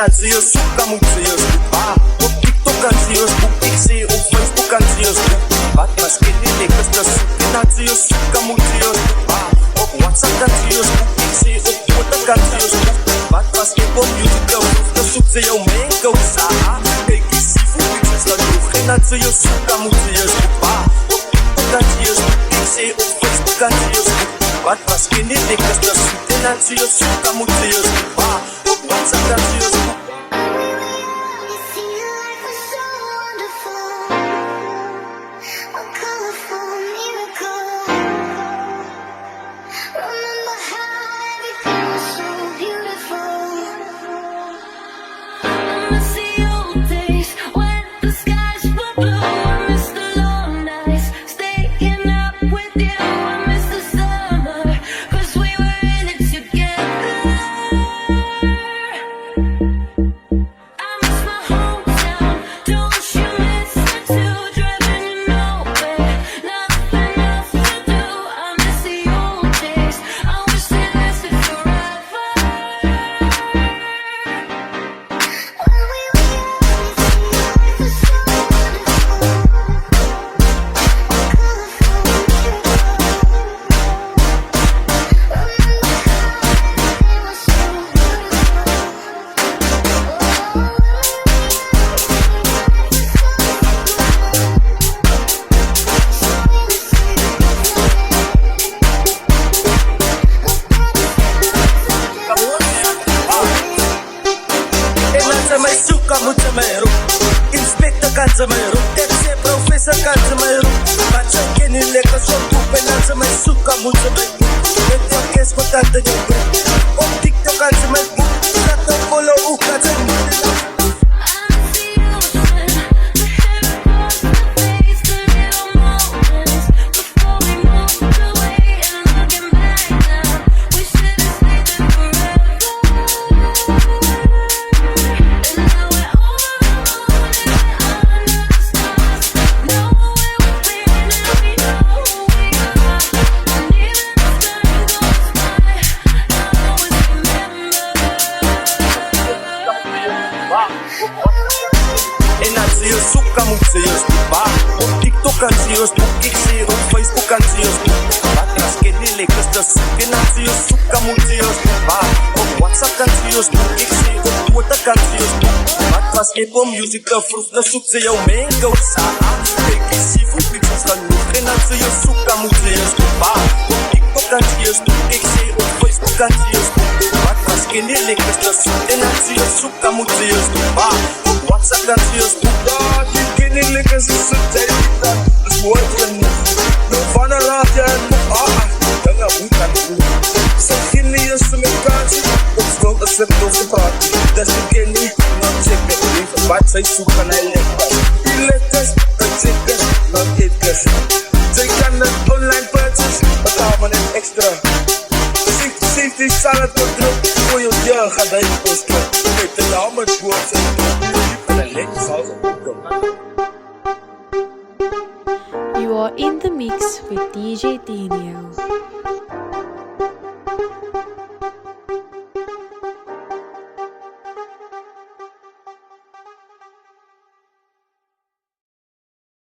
En zie je zoeken moet ze je zoeken. Op TikTok kan ze je zoeken. Ik zie op Facebook kan ze je zoeken. Wat was ik niet lekker te zoeken. En zie je zoeken moet ze je zoeken. Op WhatsApp kan ze je zoeken. Ik zie op Twitter kan ze je zoeken. Wat was ik op YouTube te zoeken. Ze jou mee koos. Kijk je zie voor pictures genoeg. En zie je zoeken moet ze je zoeken. Op TikTok kan ze je zoeken. Ik zie op Facebook kan ze je zoeken. Wat was ik niet lekker te zoeken. En zie je zoeken moet ze je zoeken. Op WhatsApp kan ze je zoeken. Inspector kan ze mij roepen, FC professor kan ze mij roepen. Maar ze kennen lekker zo goed en als ze mij zoeken moet ze mij roepen. Met jouw kerst wat dat je brengt. Op TikTok kan ze mij roepen, dat de follow hoe kan ze niet. En als je zoekt, moet ze je zoeken. Op TikTok kan ze je zoeken. Ik zie op Facebook kan ze je zoeken. Wat als je niet lekker te zoeken. En als je zoekt, moet ze je zoeken. Op WhatsApp kan ze je zoeken. Ik zie op Twitter kan ze je zoeken. Wat was Apple Music te vroeg, dan zoekt ze jou mee. Kijk, ik zie voor pictures genoeg. En als je zoekt, moet ze je zoeken. Op TikTok kan ze je zoeken. Ik zie op Facebook kan ze je zoeken. Wat was je niet lekker te zoeken. En als je zoekt, moet ze je zoeken. WhatsApp kan ze je zoeken. Die kinderen lekker ze tijd. Dat is mooi genoeg. Nog van een laatje en nog dan gaan we gaan doen. Ze beginnen je ze met kansen. Op stond als ze door de party. Dat is een kinderen, dan check het even. Wat zij zoeken naar lekker. Die letters, dan check het, dan eet het. Zij kan een online purchase, betaal maar net extra. Safety salad control. Voor je deur gaat hij posten. Met de naam het woord en You are in the mix with DJ Daniel.